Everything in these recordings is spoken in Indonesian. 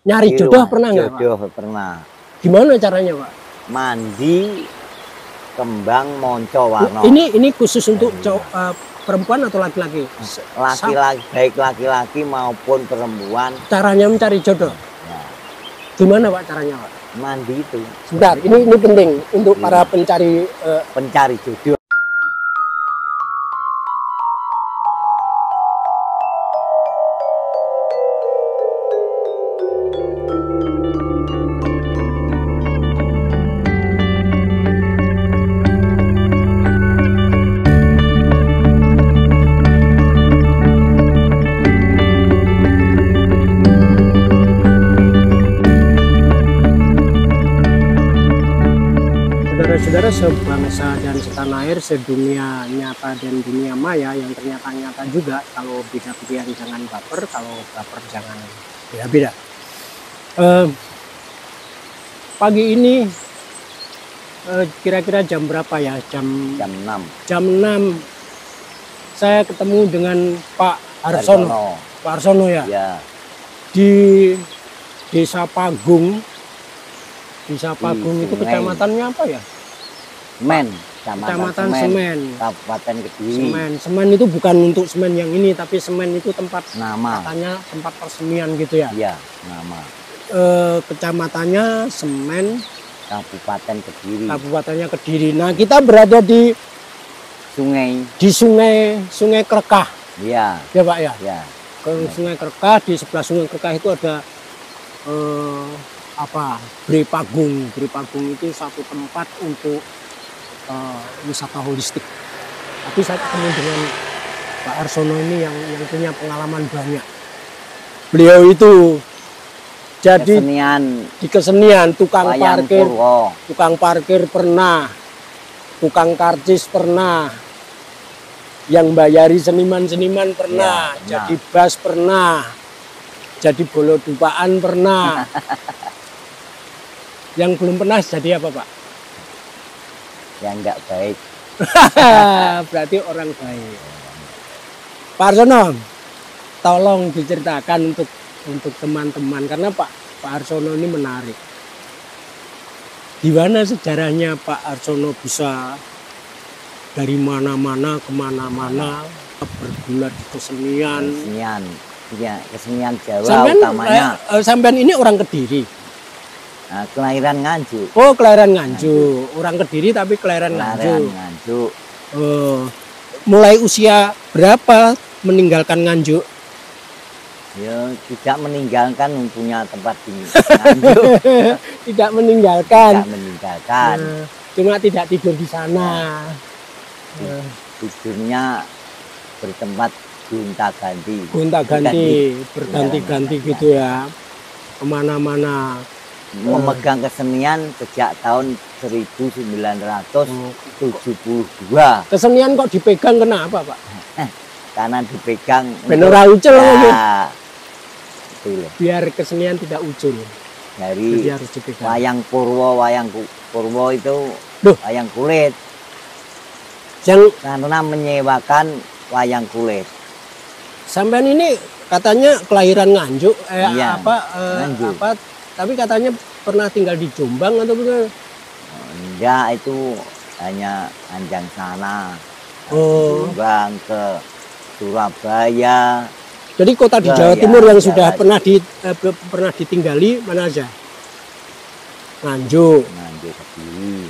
Nyari jodoh pernah nggak, Pak? Jodoh pernah. Gimana caranya, Pak? Mandi kembang monco warna. Ini khusus untuk perempuan atau laki-laki? Laki-laki, baik laki-laki maupun perempuan. Caranya mencari jodoh? Ya. Gimana, Pak, caranya, Pak? Mandi itu. Sebentar, ini penting untuk para pencari jodoh. Saudara-saudara sebangsa dan setanah air, sedunia nyata dan dunia maya yang ternyata nyata juga. Kalau beda-bedaan jangan baper, kalau baper jangan beda-beda. Pagi ini kira-kira jam berapa ya? Jam 6. Jam 6 saya ketemu dengan Pak Arsono. Pak Arsono ya? Ya. Di Desa Pagung. Desa Pagung itu kecamatannya apa ya? Semen. Kecamatan Semen. Kabupaten Kediri. Semen itu bukan untuk semen yang ini, tapi semen itu tempat nama. Katanya tempat persemian gitu ya? Iya, nama. Kecamatannya Semen. Kabupaten Kediri. Kabupatennya Kediri. Nah, kita berada di Sungai Krekah. Iya. Ya, Pak ya? Iya. Sungai Krekah, di sebelah Sungai Krekah itu ada Bre Pagung. Bre Pagung itu satu tempat untuk wisata holistik. Tapi saya ketemu dengan Pak Arsono ini yang punya pengalaman banyak. Beliau itu jadi di kesenian, tukang parkir pernah, tukang karcis pernah, yang bayari seniman-seniman pernah, ya, jadi bas pernah, jadi bolo dupaan pernah. Yang belum pernah jadi apa, Pak? Yang enggak baik. Berarti orang baik. Pak Arsono, tolong diceritakan untuk teman-teman, karena Pak Arsono ini menarik. Gimana sejarahnya Pak Arsono bisa dari mana-mana kemana-mana bergulat di kesenian? Kesenian Jawa utamanya. Sampean ini orang Kediri. Nah, kelahiran Nganjuk. Oh, kelahiran Nganjuk. Orang Kediri tapi kelahiran Nganjuk. Mulai usia berapa meninggalkan Nganjuk? Ya, tidak meninggalkan punya tempat di Nganjuk. Tidak meninggalkan. Tidak meninggalkan. Cuma tidak tidur di sana. Tidurnya bertempat gonta-ganti. Berganti-ganti gitu ya. Kemana-mana. Memegang kesenian sejak tahun 1972. Kesenian kok dipegang kenapa, Pak? Karena dipegang bener ucul ya, biar kesenian tidak ucul. Dari wayang Purwo itu wayang kulit. Karena menyewakan wayang kulit. Sampean ini katanya kelahiran Nganjuk, iya, Nganjuk. Tapi katanya pernah tinggal di Jombang atau bukan? Enggak, itu hanya Anjang sana. Jombang ke Surabaya. Jadi kota di Jawa Timur yang sudah pernah ditinggali mana aja? Nganjuk,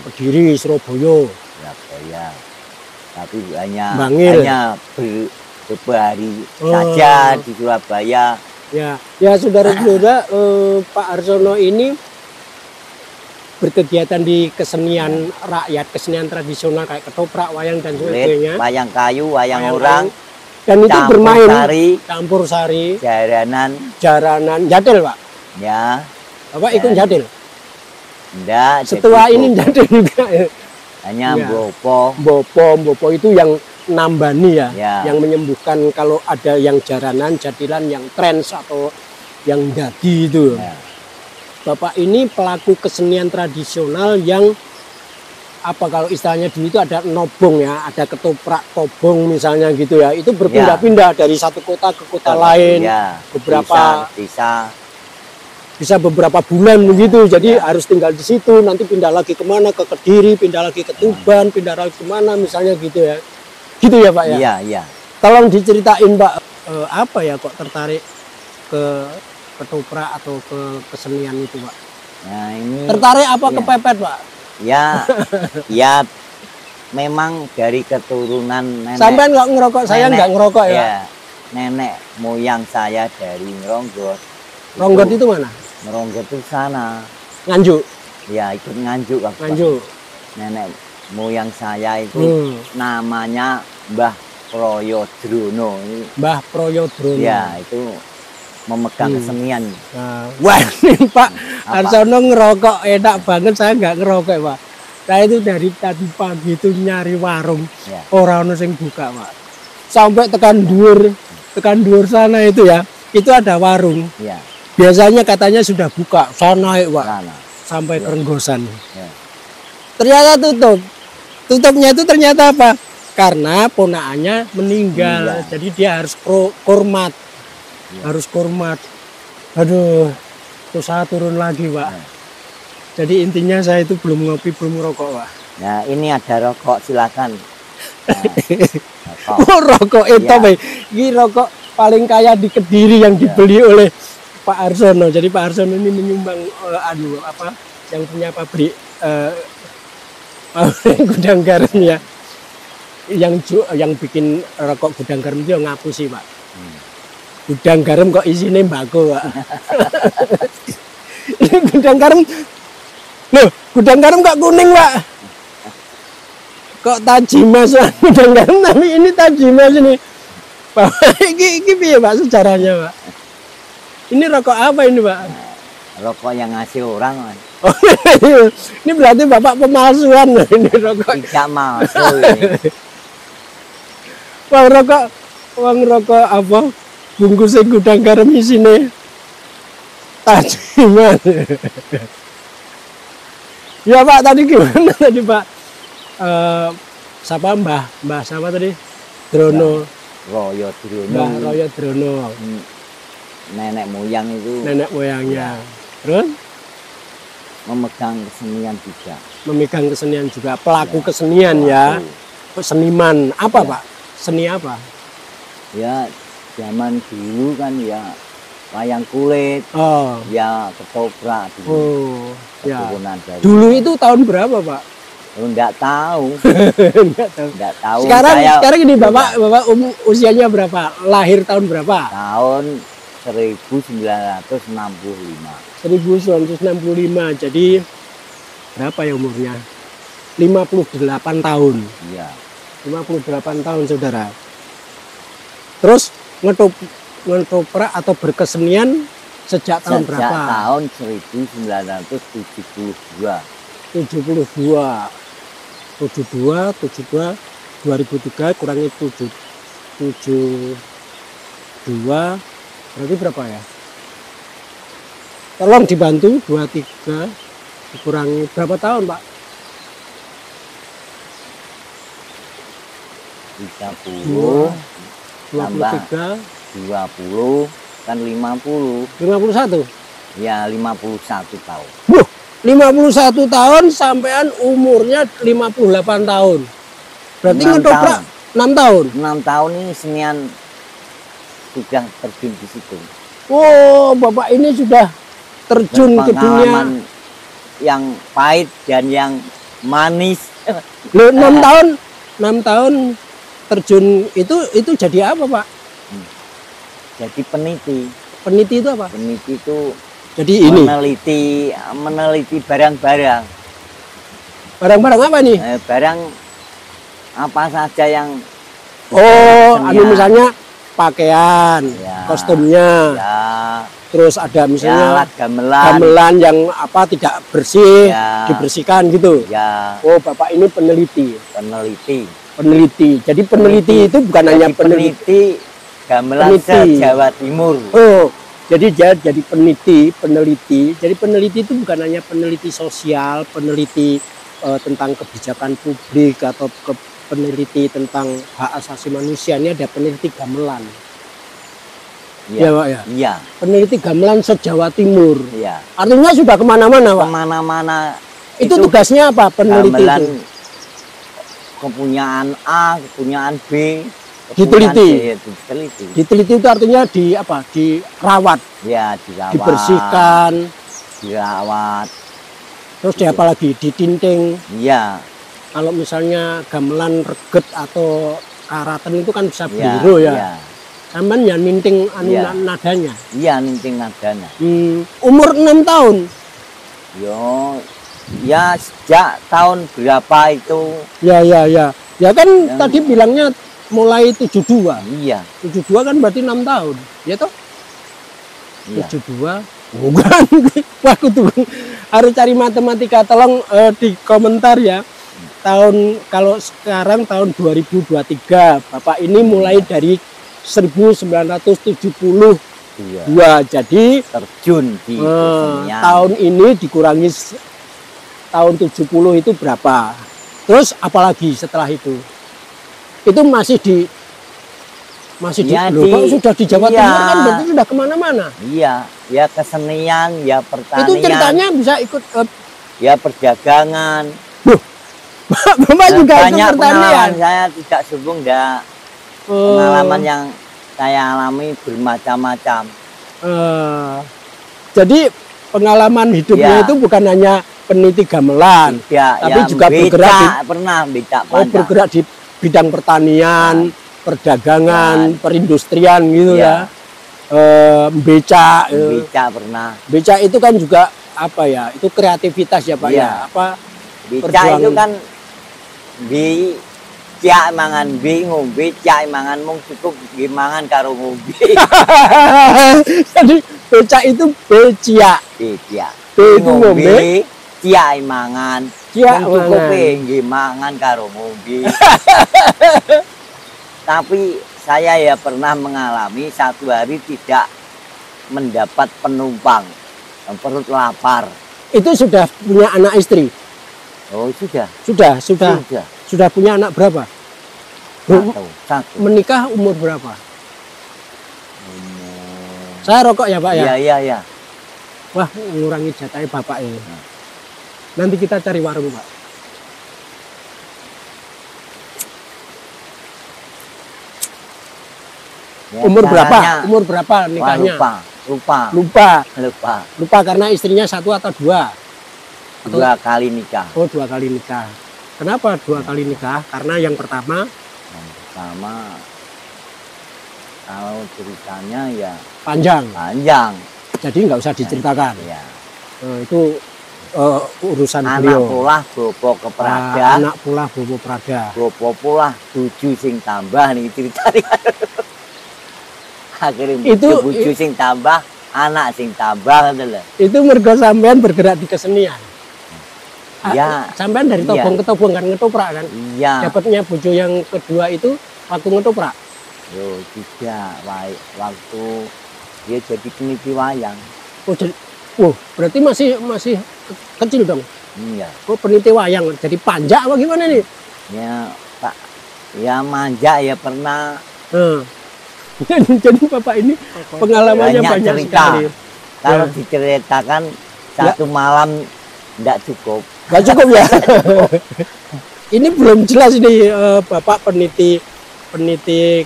Kediri, Surabaya. Tapi hanya beberapa hari saja di Surabaya. Ya saudara-saudara, Pak Arsono ini berkegiatan di kesenian rakyat, kesenian tradisional kayak ketoprak, wayang dan sebagainya. Wayang kayu, wayang orang. Dan itu bermain campur sari, jaranan, jadil, Pak. Ya. Bapak ikut jadil? Enggak. Setua ini jadil juga. Hanya Bopo itu yang nambani ya, yang menyembuhkan kalau ada yang jaranan, jadilan, yang trans atau yang dadi itu. Ya. Bapak ini pelaku kesenian tradisional yang kalau istilahnya dulu itu ada nobong ya, ada ketoprak tobong misalnya gitu ya, itu berpindah-pindah dari satu kota ke kota lain, beberapa desa. bisa beberapa bulan begitu. Jadi harus tinggal di situ, nanti pindah lagi kemana, ke Kediri, pindah lagi ke Tuban, pindah lagi kemana misalnya gitu ya. Gitu ya Pak ya? Iya, iya. Tolong diceritain Pak, apa ya kok tertarik ke ketoprak atau ke kesenian itu Pak? Nah ini Tertarik apa iya. kepepet Pak? Ya, ya memang dari keturunan nenek. Sampai nggak ngerokok, saya nggak ngerokok ya? Ya, nenek moyang saya dari Ngeronggot. Ronggot itu mana? Ngeronggot itu sana. Nganjuk? Ya ikut nganjuk. Nganjuk. Nenek moyang saya itu namanya Mbah Proyodrono. Mbah Proyodrono. Ya itu memegang kesenian. Wah ini Pak Arsono ngerokok enak banget, saya nggak ngerokok Pak. Saya itu dari tadi pagi itu nyari warung, Ya. orang sing buka Pak. Sampai tekan dhuwur sana itu ya, itu ada warung. Ya. Biasanya katanya sudah buka, saya naik Pak, Sana. sampai Kerenggosan. Ya. Ternyata tutup. Tutupnya itu ternyata apa? Karena ponakannya meninggal, jadi dia harus kurmat. Harus kurmat. Aduh, terus saya turun lagi Pak. Jadi intinya saya itu belum ngopi, belum merokok Pak. Nah ini ada rokok, silakan. Nah, Oh, rokok itu Ya. Ini rokok paling kaya di Kediri yang dibeli oleh Pak Arsono. Jadi Pak Arsono ini menyumbang yang punya pabrik gudang garam ya. Yang bikin rokok gudang garam itu yang ngapusi Pak. Gudang garam kok isinya mbako Pak. Ini gudang garam. Loh, gudang garam kok kuning Pak. Kok Tajimas gudang garam, tapi ini Tajimas ini. Pak, ini piye Pak sejarahnya Pak? Ini rokok apa ini Pak? rokok yang ngasih orang. Oh, ini berarti Bapak pemalsuan ini rokok. Tidak masuk ini. Uang rokok apa? Bungkusnya gudang garam isine Tajimas. Ya Pak, tadi gimana tadi Pak? Siapa Mbah siapa tadi? Drono. Royodrono. Mbah Royodrono. Nenek moyang itu. Nenek moyangnya. Terus Memegang kesenian juga. memegang kesenian juga, pelaku kesenian ya. Seniman apa Pak? Seni apa? Ya zaman dulu kan ya wayang kulit, Oh. ya ketoprak dulu. Oh, ya. Keturunan dari. Dulu itu tahun berapa Pak? Enggak tahu. Enggak tahu. Enggak tahu. Sekarang ini Bapak usianya berapa? Lahir tahun berapa? Tahun 1965. 1965. Jadi berapa ya umurnya? 58 tahun. Iya. 58 tahun Saudara. Terus ngetoprak atau berkesenian sejak tahun Sejak berapa? tahun 1972. 72 2003 kurangi 72 berarti berapa ya? Tolong dibantu 23 dikurangi berapa tahun Pak? 30 23 20 kan 50. 51. Ya 51 tahun. 51 tahun sampean umurnya 58 tahun. Berarti 6 ngetoprak 6 tahun. 6 tahun ini senian sudah terjun di situ. Oh, Bapak ini sudah terjun ke dunia. Pengalaman yang pahit dan yang manis. Loh, 6 tahun terjun itu jadi apa, Pak? Jadi peneliti. Peneliti itu apa? Peneliti itu Jadi ini. meneliti barang-barang. Barang-barang apa nih? Barang apa saja yang Misalnya pakaian, Ya. kostumnya. ya, Terus ada misalnya alat gamelan. gamelan yang tidak bersih, Ya. dibersihkan gitu. Ya, Oh, Bapak ini peneliti. peneliti. Jadi peneliti itu bukan hanya peneliti. Gamelan se-Jawa Timur. Oh, jadi jadi peneliti. Jadi peneliti itu bukan hanya peneliti sosial, peneliti tentang kebijakan publik atau peneliti tentang hak asasi manusia. Ini ada peneliti gamelan. Ya Pak ya. Iya. Peneliti gamelan se-Jawa Timur. Iya. Artinya sudah kemana-mana Pak. Kemana-mana. Itu tugasnya apa peneliti gamelan itu? Kepunyaan A, kepunyaan B. Diteliti. Diteliti. Diteliti itu artinya di apa? Dirawat, Ya, dirawat. dibersihkan. Dirawat. Terus di apa lagi? Ditinting. Iya. Kalau misalnya gamelan reget atau karatan itu kan bisa Iya. biru ya. Iya. Sampean ya ninting anu Iya. nadanya. Iya, ninting nadanya. Umur 6 tahun. Yo, ya sejak tahun berapa itu? Ya. Ya kan Yang- tadi bilangnya mulai 72. Iya. 72 kan berarti 6 tahun. Ya toh? Iya. 72. Bukan. Wah, aku tuh harus cari matematika. Tolong di komentar ya. Tahun kalau sekarang tahun 2023. Bapak ini mulai dari 1972. Iya. Jadi Terjun di kesenian. tahun ini dikurangi tahun 70 itu berapa? Terus apalagi setelah itu? Itu masih di Ya, loh, kok sudah di Jawa iya. Timur kan berarti sudah kemana-mana. Iya, ya kesenian, ya pertanian. Itu ceritanya bisa ikut Ya perdagangan. Bapak juga ikut Banyak pertanian. pengalaman saya tidak sombong dah. Pengalaman yang saya alami bermacam-macam. Jadi pengalaman hidupnya Ya. itu bukan hanya peneliti gamelan, Tidak, tapi ya juga bergerak di, pernah becak bergerak di bidang pertanian, perdagangan, perindustrian gitu ya. Becak, becak pernah. becak itu kan juga apa ya? Itu kreativitas ya Pak Iya. ya. Apa Becak perjuangan. itu kan becak mangan bingung, becak mangan mung cukup gimangan karo ngombe. Jadi becak itu becak. Becak. B itu ngombe, ciai mangan. ciak Mung cukup mangan. nggih mangan karo ngombe. Tapi saya ya pernah mengalami satu hari tidak mendapat penumpang, perut lapar. Itu sudah punya anak istri? Oh sudah. Sudah punya anak berapa? Satu. Menikah umur berapa? Umur. Saya rokok ya Pak ya? Iya. Wah, ngurangi jatahnya Bapak ini. Nanti kita cari warung Pak. Ya, Umur berapa? caranya- Umur berapa Wah, nikahnya? lupa. Lupa karena istrinya satu atau dua? Dua kali nikah. Oh, 2 kali nikah. Kenapa 2 kali nikah? Karena yang pertama Yang pertama, kalau ceritanya ya panjang, panjang. jadi nggak usah diceritakan. Ya. Itu urusan Anak beliau. polah bopo keprada. Anak pula bobo prada. Bopo polah 7 sing tambah nih ceritanya. Akhirnya Itu- 7 sing tambah, anak sing tambah adalah. Itu mergo sampean bergerak di kesenian. Ya. Sampean dari Iya. tobong ke tobong kan ngetoprak kan? Iya. Dapatnya bojo yang kedua itu waktu ngetoprak. Yo tidak, waktu dia jadi peneliti wayang. Oh, jadi, berarti masih kecil dong. Iya. Oh, peneliti wayang. Jadi panjak apa gimana nih? Ya Pak, ya manja ya pernah. Nah. Jadi Bapak ini pengalamannya Banyak banyak cerita. sekali. Kalau Ya. diceritakan satu malam tidak cukup. Gak cukup ya? Ini belum jelas nih Bapak peneliti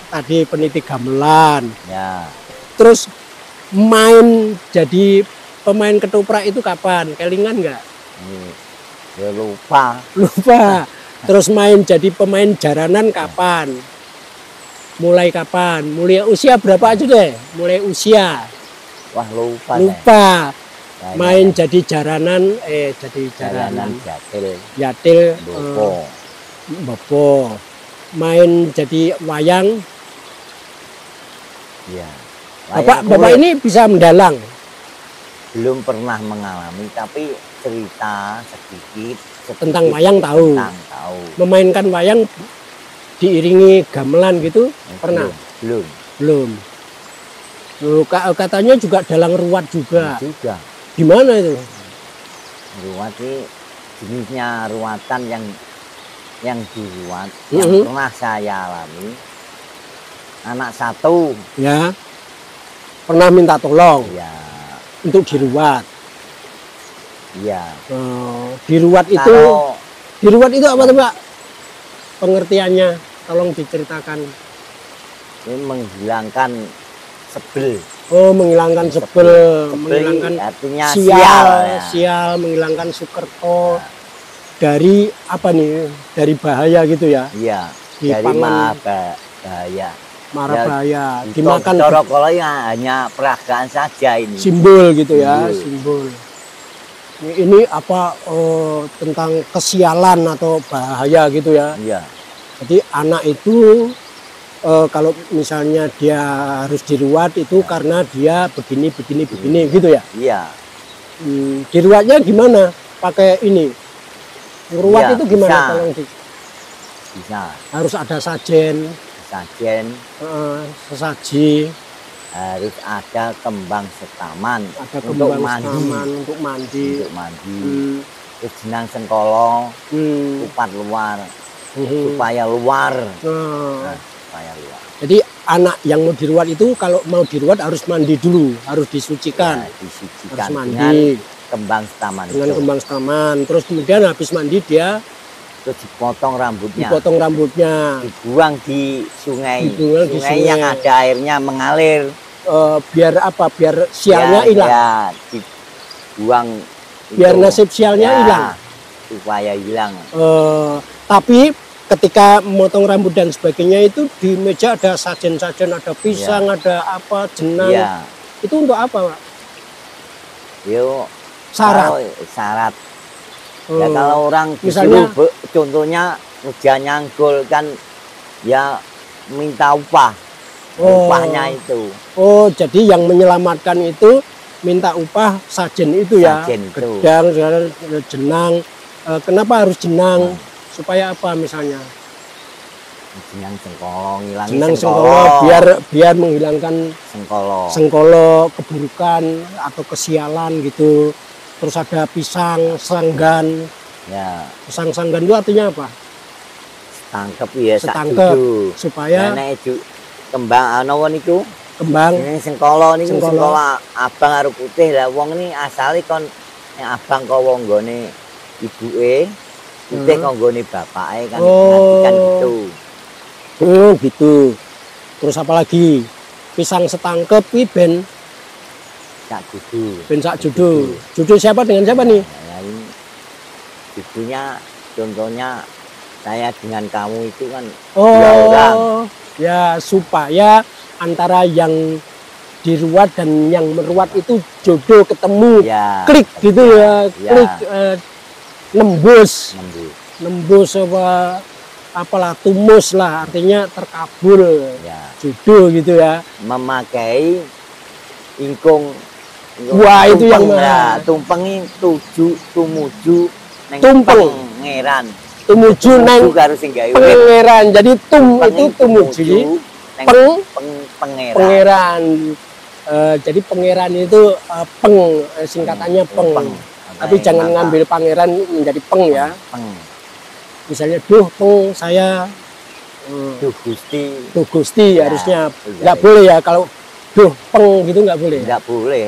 tadi peneliti gamelan. Ya, Terus main jadi pemain ketoprak itu kapan? Kelingan nggak? ya lupa. Lupa. Terus main jadi pemain jaranan kapan? Mulai kapan? Mulai usia berapa aja deh? Mulai usia. Wah lupa. Lupa. Saya. Main jadi jaranan, jadi Jalanan jaranan. jatil, Yatil, bopo. Bopo. Main jadi wayang. Ya. Bapak Wayang kulit ini bisa mendalang. belum pernah mengalami, tapi cerita sedikit Tentang wayang tahu. Tentang tahu. Memainkan wayang diiringi gamelan gitu pernah? Belum. Belum. Loh, katanya juga dalang ruat juga. Juga. Gimana itu? Ruat ini jenisnya ruatan yang diruat yang pernah saya alami. Anak satu Ya, pernah minta tolong Ya, untuk diruat. iya. Diruat itu, Kalau diruat itu apa tuh Pak? Pengertiannya, tolong diceritakan. ini menghilangkan sebel. Oh, menghilangkan sebel, menghilangkan artinya sial, ya. sial, menghilangkan Sukerto dari apa nih? Dari bahaya gitu ya? Iya, Di dari pangan. bahaya. Marah Ya, bahaya, Di dimakan Torokolo ya hanya peragaan saja ini. simbol gitu ya, Simbol. simbol. Ini apa tentang kesialan atau bahaya gitu ya? Iya, Jadi anak itu kalau misalnya dia harus diruat itu karena dia begini gitu ya. iya. Diruatnya gimana? Pakai ini. Ngeruat Iya, itu gimana? bisa. Tolong Bisa. harus ada sajen, Sajen, sesaji, harus ada kembang setaman ada untuk kembang mandi. taman untuk mandi. Untuk mandi. Hmm, Terus jenang sengkolo, hmm, kupat luar, hmm. supaya luar. Nah, Nah, supaya luar. jadi anak yang mau diruat itu kalau mau diruat harus mandi dulu, harus disucikan, Ya, harus disucikan dengan mandi kembang setaman dengan itu. kembang taman. Terus kemudian habis mandi dia Terus dipotong rambutnya. dipotong rambutnya, Dibuang di sungai. Dibuang di sungai sungai. yang ada airnya mengalir. biar apa? Biar sialnya hilang, Ya, dibuang. biar itu. nasib sialnya Ya, hilang. supaya hilang. Tapi ketika memotong rambut dan sebagainya itu di meja ada sajen-sajen, ada pisang, ada apa, jenang. Iya. Itu untuk apa, Pak? Yuk, Syarat. syarat. Ya kalau orang misalnya- disuruh, contohnya hujan nyanggul kan ya minta upah. Upahnya itu. Oh, jadi yang menyelamatkan itu minta upah sajen itu ya. Sajen itu. Gedang, jenang. Kenapa harus jenang? Supaya apa misalnya? Jenang sengkolo, ngilangin Jenang sengkolo. sengkolo biar menghilangkan Sengkolo. sengkolo, keburukan atau kesialan gitu. Terus ada pisang, sanggan. Ya, Pisang sanggan itu artinya apa? tangkep ya sak Setangkep, dudu. supaya Nek itu kembang ana niku. kembang Ini sengkolo niku Sengkolo. sengkolo abang karo putih. Lah wong ini asale kon nek abang kok nggone ibuke, putih kok nggone bapake kan nanti kan gitu. gitu. Terus apa lagi? Pisang setangkep ini Sak dudu. ben sak judu. Judu siapa dengan siapa nih? Nah, ini ibunya contohnya saya dengan kamu itu kan dua orang. Ya supaya antara yang diruat dan yang meruat itu jodoh ketemu, Ya, klik gitu ya, ya. klik nembus Nembus. apalah tumus lah, artinya terkabul Ya, jodoh gitu ya. memakai ingkung. Wah, itu yang ya, tumpengi tumuju neng Tumpeng. pangeran. Tumuju neng karo sing gawe urip. pangeran. Jadi itu tumuju neng peng pangeran. pangeran. Jadi pangeran itu singkatannya peng. Tapi jangan ngambil pangeran menjadi peng ya. Peng. Misalnya duh peng saya Duh Gusti. duh Gusti Ya, harusnya iya, nggak iya. boleh ya, kalau duh peng gitu nggak boleh. Enggak boleh.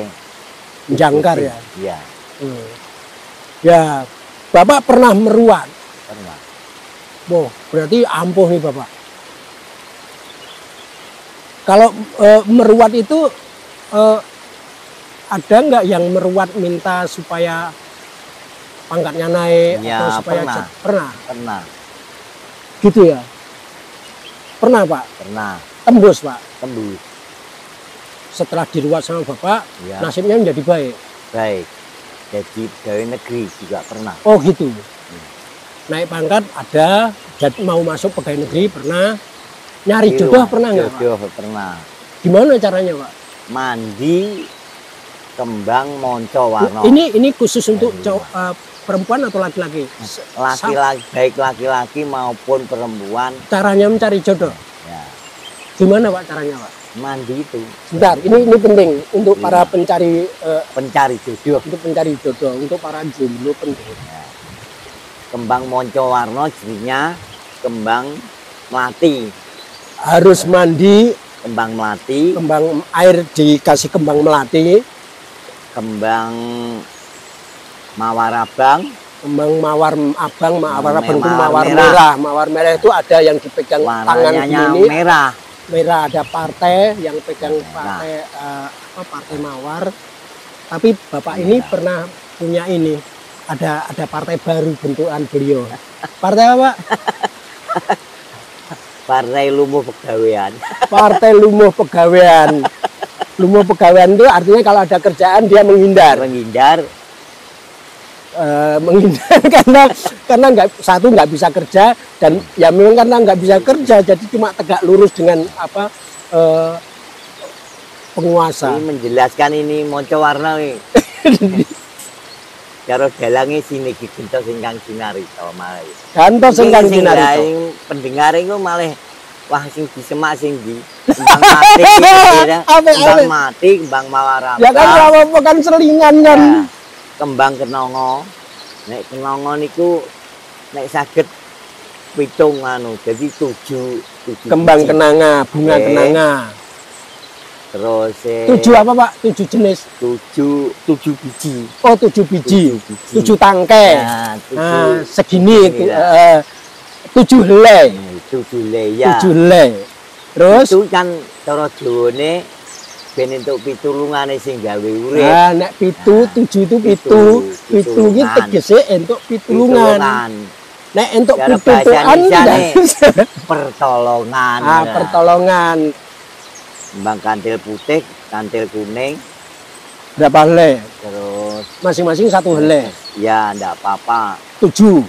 Jangkar ya. Iya, Ya, Bapak pernah meruat. pernah. Boh, berarti ampuh nih Bapak. Kalau meruat itu ada nggak yang meruat minta supaya pangkatnya naik Ya, atau supaya pernah. pernah Pernah. gitu ya? Pernah Pak, Pernah. tembus Pak. Tembus. Setelah diruat sama Bapak, Ya, nasibnya menjadi baik. baik. Jadi pegawai negeri juga pernah. Oh gitu. Naik pangkat ada, jadi mau masuk pegawai negeri pernah, nyari jodoh pernah nggak Pak? Jodoh pernah. Gimana caranya Pak? Mandi kembang monco warna. Ini khusus untuk perempuan atau laki-laki? Laki-laki, baik laki-laki maupun perempuan. Caranya mencari jodoh. Ya, Gimana Pak caranya Pak? mandi itu Bentar, ini penting untuk para pencari pencari jodoh. untuk pencari jodoh, untuk para jomblo penting. Ya. Kembang monco warna jadinya kembang melati. Harus mandi kembang melati, kembang air dikasih kembang melati, kembang mawar abang, kembang mawar abang, mawar abang itu mawar mawar merah. merah. Mawar merah itu ada yang dipegang tangan warnanya begini, merah. merah ada partai yang pegang Nah. partai mawar. Tapi bapak ini pernah punya ini, ada partai baru bentukan beliau. Partai apa, Pak? Partai Lumuh Pegawean. Partai Lumuh Pegawean. Lumuh Pegawean itu artinya kalau ada kerjaan dia menghindar. Menghindar. Menghindar karena nggak bisa kerja, dan ya memang karena nggak bisa kerja jadi cuma tegak lurus dengan apa penguasa. Ini menjelaskan ini monco warna nih. Karo dalange sini gento singkang sinari to malah. Gantos singkang sinar itu. Pendengar itu malah wah sing disemak sing di kembang mati gitu ya. Kembang mati, kembang mawar Ya kan apa kan selingan kan. Ya, kembang kenongo. Nek kenongo niku nek saged pitung anu, jadi 7 Kembang biji. kenanga, bunga Oke. kenanga. Terus 7 apa Pak? 7 jenis. 7 biji. Oh 7 biji. 7 7 tangkai. Ya, Nah, 7 segini inilah. 7 helai. 7 leya. 7 helai. Terus itu kan cara Jawane ben entuk pitulungane sing gawe urip. nah, nek pitu, 7 itu pitu. Pitu iki tegese entuk pitulungan. Nek entuk Cara pitutukan bahasa pertolongan. pertolongan. Kembang kantil putih, kantil kuning, Berapa helai? terus Masing-masing 1 helai. ya ndak apa-apa. 7.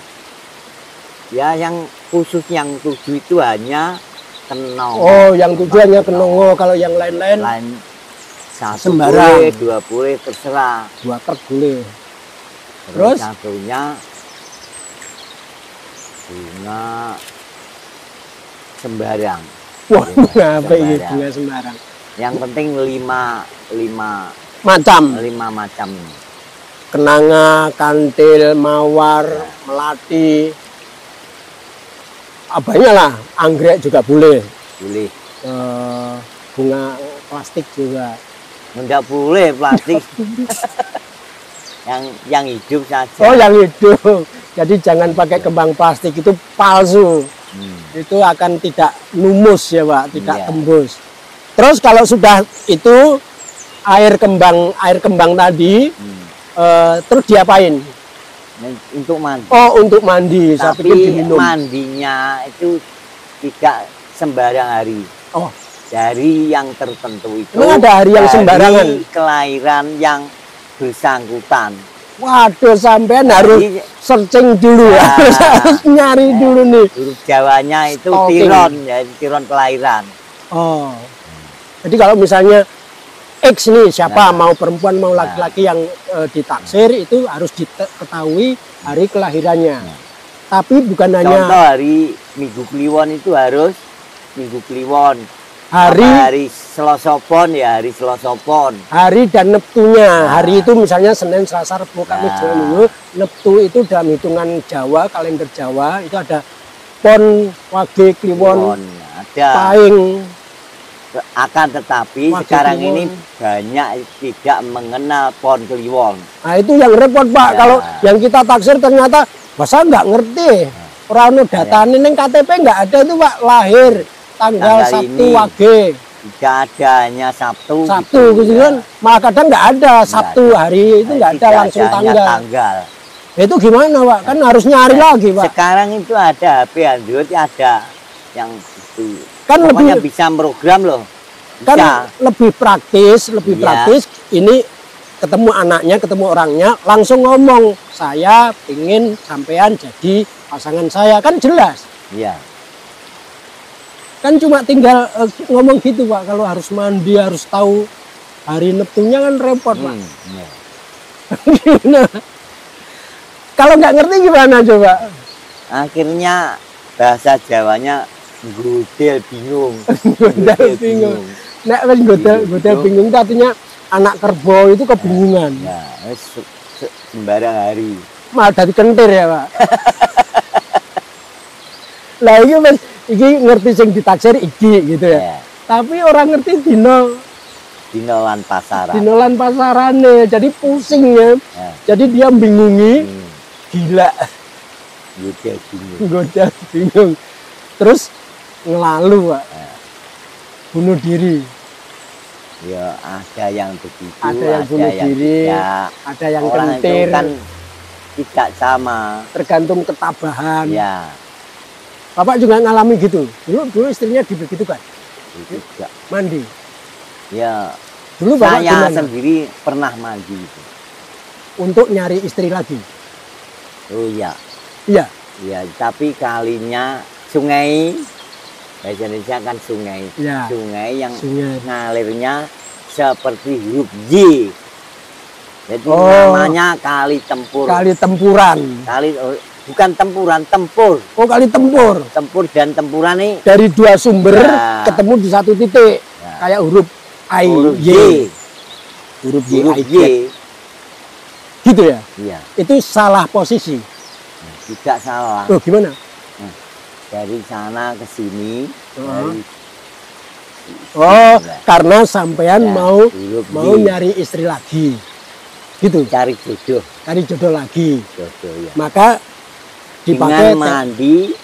Ya yang khusus yang 7 itu hanya kenong. Oh, yang 7 hanya kenongo, kalau yang lain-lain Lain satu sembarang. boleh, 2 boleh terserah. 2 truk boleh. Terus Terus? satunya bunga sembarang. Wah, Ya, apa ini sembarang. bunga sembarang. Yang penting 5 Macam macam. kenanga, kantil, mawar, melati. Banyak lah, anggrek juga boleh. Boleh. Bunga plastik juga. Enggak boleh plastik. yang hidup saja. Oh, yang hidup. Jadi jangan pakai kembang plastik, itu palsu. Itu akan tidak lumus ya Pak, tidak Iya. tembus. Terus kalau sudah itu air kembang tadi, terus diapain? Untuk mandi. Oh, untuk mandi. Saya pikir Tapi diminum. mandinya itu tidak sembarang hari. Oh, Dari yang tertentu itu. Emang ada hari yang dari sembarangan? Kelahiran yang bersangkutan. waduh, sampean harus Jadi, searching dulu ya. Nah. Harus nyari dulu nih. huruf Jawanya itu Stalking. tiron, ya tiron kelahiran. Oh. Jadi kalau misalnya X nih, siapa Nah. mau perempuan mau laki-laki yang ditaksir itu harus diketahui hari kelahirannya. Nah. Tapi bukan Contoh hanya hari Minggu Kliwon itu harus Minggu Kliwon. hari Hari Selasa Pon ya hari Selasa Pon. hari dan Neptunya. Nah. Hari itu misalnya Senin, Selasa, Rabu, Kamis, Nah. Jumat, Minggu. Neptu itu dalam hitungan Jawa, kalender Jawa itu ada Pon, Wage, Kliwon, Ada. Paing. Akan tetapi Wage sekarang Kliwon. ini banyak tidak mengenal Pon Kliwon. Nah itu yang repot Pak. Ya. Kalau yang kita taksir ternyata masa nggak ngerti. Orang datanya neng KTP nggak ada itu Pak, lahir tanggal Tanggal Sabtu ini. Wage. Tidak ada hanya Sabtu. Sabtu gitu kan. Malah kadang nggak ada Sabtu ada. hari itu nggak ada, Tidak langsung hanya tanggal. tanggal. Itu gimana Pak? Kan harus nyari lagi Pak. Sekarang itu ada HP Android ada yang itu. Kan Pokoknya lebih bisa program loh. Bisa. kan lebih praktis, Iya. praktis. Ini ketemu anaknya, ketemu orangnya, langsung ngomong, saya ingin sampean jadi pasangan saya, kan jelas. Iya. Kan cuma tinggal ngomong gitu Pak. Kalau harus mandi, harus tahu hari Neptunya kan repot Pak. Iya. Gimana? Kalau nggak ngerti gimana coba? Akhirnya bahasa Jawanya godel bingung. Godel bingung. Nek wis godel bingung itu artinya anak kerbau itu kebingungan. Ya, wis sembarang hari. Malah dari kentir ya Pak. Lah iki wis iki ngerti sing ditaksir iki gitu ya. Ya. Tapi orang ngerti dino Dinolan pasaran. dinolan pasarane, jadi pusing ya. Ya. Jadi dia bingungi, gila, Gitu gini. goda bingung. Terus ngelalu, Pak. Bunuh diri. Ya ada yang begitu, Ada yang bunuh diri, tidak. ada yang Orang kentir, itu kan tidak sama. tergantung ketabahan. Ya, Bapak juga ngalami gitu. Dulu istrinya dibegitukan, itu juga. mandi. Ya, Dulu Bapak saya gimana? sendiri pernah mandi itu. Untuk nyari istri lagi. Oh iya, Iya. ya. Tapi kalinya sungai, bahasa Indonesia kan sungai. Iya. Sungai yang Sungai. ngalirnya seperti huruf Y. Jadi Oh. namanya kali tempur. Kali tempuran. Bukan tempuran, tempur. Oh, kali tempur. Tempur dan tempuran ini Dari dua sumber Ya. ketemu di satu titik. Ya. Kayak huruf I, huruf Y. Y. Huruf Y, Huruf I, Y. Z. Gitu ya. Iya, Itu salah posisi. tidak salah. Oh, gimana? Dari sana ke sini. Oh. Dari Oh, Ya. karena sampean Ya, mau huruf Y. nyari istri lagi. Gitu. Cari jodoh. Cari jodoh lagi. Jodoh ya. Maka dipakai Dengan mandi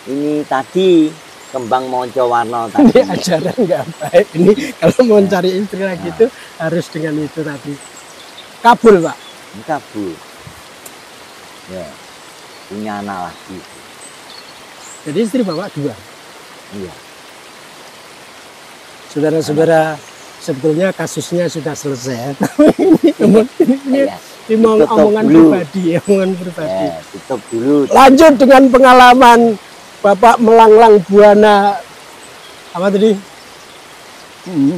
ini tadi kembang monco warna ini tadi. ajaran nggak baik. Ini kalau mau cari istri lagi itu harus dengan itu tadi. Kabul, Pak. Ini kabul. Ya. Punya anak lagi. Jadi istri Bapak dua. Iya. Saudara-saudara, sebetulnya kasusnya sudah selesai. ini Ya. mau Tutup omongan dulu. pribadi, omongan pribadi. Tutup dulu. Lanjut dengan pengalaman Bapak melanglang buana apa tadi?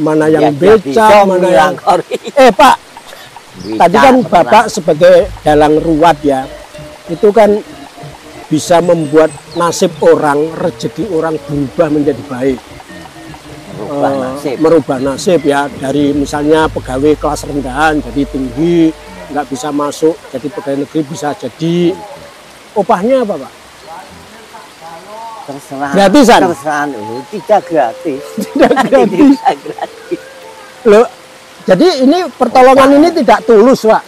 Mana yang Ya, beca, bisa mana yang melangkori. Pak, Bisa, tadi kan pernah. Bapak sebagai dalang ruwat ya. Itu kan bisa membuat nasib orang, rezeki orang berubah menjadi baik. Merubah nasib. Merubah nasib ya, dari misalnya pegawai kelas rendahan jadi tinggi, nggak bisa masuk jadi pegawai negeri bisa jadi. Upahnya apa, Pak? Terserah. Gratisan? Terserah. Oh, tidak gratis. Tidak gratis. Tidak gratis. Loh, jadi ini pertolongan ini tidak tulus, Pak.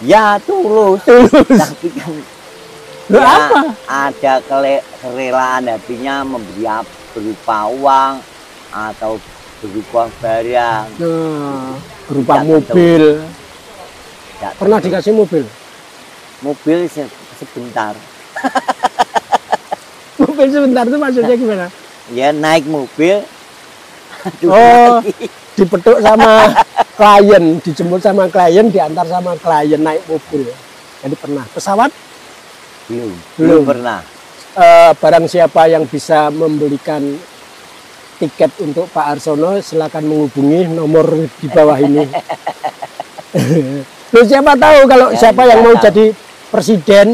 Ya tulus. Tulus. Tapi kan Loh, ya, apa? ada kerelaan hatinya memberi berupa uang atau berupa barang. Nah, berupa Tidak mobil. Tidak Pernah tentu. dikasih mobil? Mobil sebentar. Mobil sebentar itu maksudnya gimana? Ya naik mobil. Oh, lagi. dipetuk sama klien, dijemput sama klien, diantar sama klien naik mobil. Jadi pernah. Pesawat? Belum. Belum. Belum pernah. Barang siapa yang bisa membelikan tiket untuk Pak Arsono, silakan menghubungi nomor di bawah ini. Loh, siapa tahu kalau Ya, siapa yang tidak mau tahu. jadi presiden,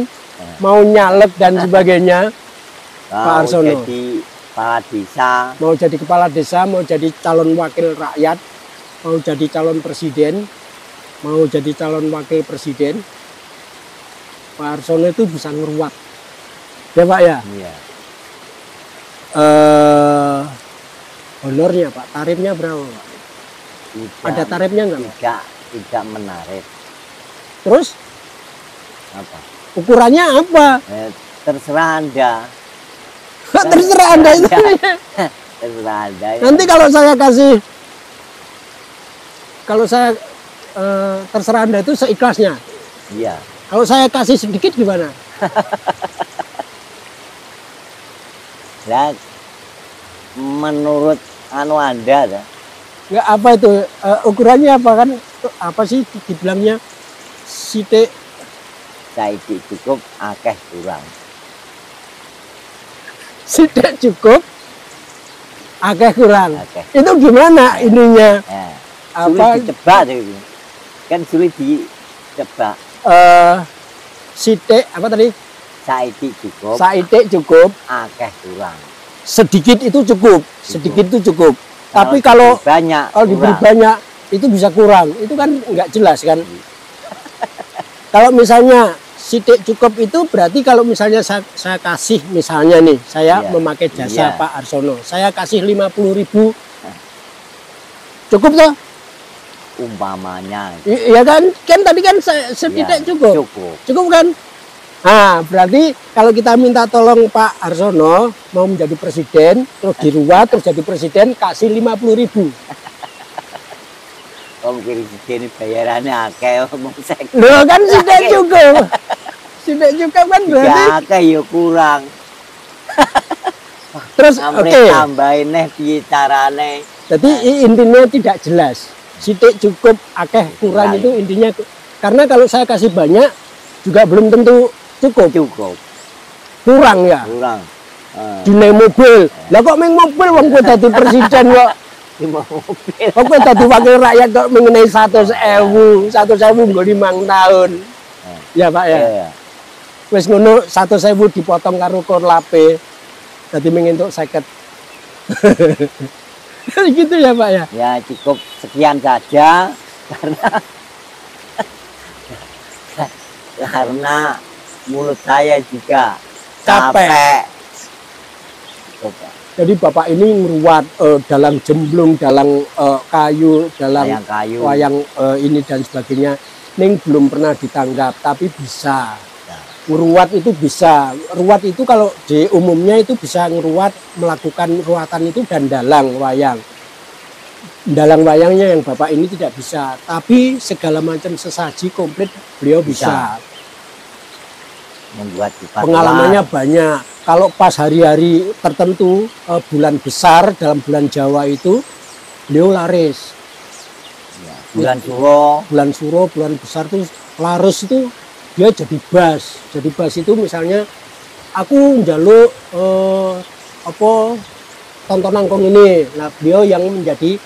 mau nyalek dan sebagainya, Mau Arsono. jadi kepala desa. mau jadi kepala desa, mau jadi calon wakil rakyat, mau jadi calon presiden, mau jadi calon wakil presiden, Pak Arsono itu bisa ngeruat. Ya, Pak ya. Iya. Honornya, Pak, tarifnya berapa, Pak? Tidak, Ada tarifnya nggak, Pak? tidak menarik. Terus Apa? ukurannya apa? Terserah Anda. Terserah Anda itu. Terserah Anda. Ya. Nanti kalau saya kasih, terserah Anda itu seikhlasnya. Iya. Kalau saya kasih sedikit gimana? Lah, menurut Anda dah. Nggak, apa itu ukurannya apa kan? Apa sih dibilangnya? Sithik Saiki cukup akeh kurang. sithik cukup, akeh kurang. Akeh. Itu gimana ininya? Ya. Apa? Sulit ditebak itu. Kan sulit ditebak. Sithik apa tadi? Saiki cukup, Sithik cukup, akeh kurang. sedikit itu cukup, sedikit itu cukup. Tapi kalau diberi banyak, diberi kurang. banyak itu bisa kurang. Itu kan nggak jelas kan? Kalau misalnya sidik cukup itu berarti kalau misalnya saya kasih misalnya nih, saya Iya. memakai jasa Iya. Pak Arsono, saya kasih 50.000, cukup toh? Umpamanya. Iya kan? Kan tadi kan saya setidak Ya, cukup. Cukup. Cukup kan? Nah, berarti kalau kita minta tolong Pak Arsono mau menjadi presiden, terus diruat, terus jadi presiden, kasih 50.000. Wong presiden bayarannya akeh omong sek. Loh kan tidak cukup. Tidak cukup kan berarti. Ya akeh ya kurang. Terus Sampai oke. tambahin neh piye carane. Jadi intinya tidak jelas. Sidik cukup, akeh kurang Kurang. itu intinya. Karena kalau saya kasih banyak juga belum tentu cukup. Cukup. Kurang ya. Kurang. Dine mobil. Lah kok meng mobil wong kowe dadi presiden kok. Cuma mobil. Kok kowe dadi wakil rakyat kok mengenai 100.000. 100.000 nggo 5 tahun. Ya Pak ya. Iya. Wis ngono 100.000 dipotong karo korlape. Dadi mengentuk 50. Gitu ya Pak ya. Ya cukup sekian saja karena mulut saya juga Capek. Coba. Jadi Bapak ini ngeruat dalang jemblung, dalang kayu, dalang Wayang kayu. wayang ini dan sebagainya. Ning belum pernah ditangkap, tapi bisa. Ya. Ngeruat itu bisa. Ruat itu kalau di umumnya itu bisa ngeruat, melakukan ruatan itu dan dalang wayang. Dalang wayangnya yang Bapak ini tidak bisa, tapi segala macam sesaji komplit beliau bisa. Membuat Pengalamannya banyak. Kalau pas hari-hari tertentu, bulan besar dalam bulan Jawa itu, beliau laris. ya. Bulan Suro. Bulan Suro, bulan besar tuh laris itu dia jadi bas. Jadi bas itu misalnya aku njaluk tontonan kong ini. Nah, beliau yang menjadi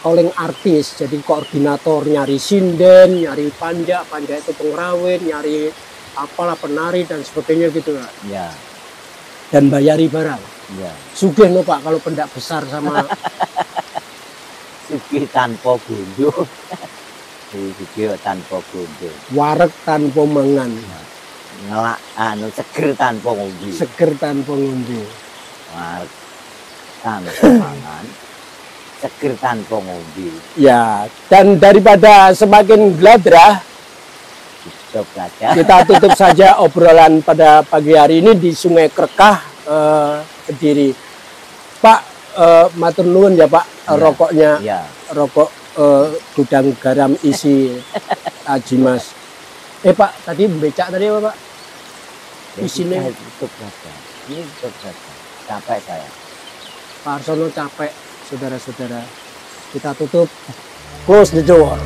calling artis, jadi koordinator, nyari sinden, nyari panja itu pengrawit, nyari apalah penari dan sebagainya gitu Pak. Ya. Dan bayari barang. Ya. Sugih no Pak kalau pendak besar sama Suki tanpa gunduh. Suki tanpa gunduh. wareg tanpa mangan, Ngelak seger tanpa ngombe. seger tanpa ngombe. Wareg tanpa mangan. Seger tanpa ngombe. Ya, dan daripada semakin gladrah, Cukup saja. kita tutup saja obrolan pada pagi hari ini di Sungai Krekah, Kediri. Pak, matur nuwun ya Pak, Ya. rokoknya, Ya. rokok gudang garam isi Ajimas. Pak, tadi becak tadi apa Pak? Isinya. Tutup saja. Ini tutup saja. Capek saya. Pak Arsono capek, saudara-saudara. Kita tutup, close the door.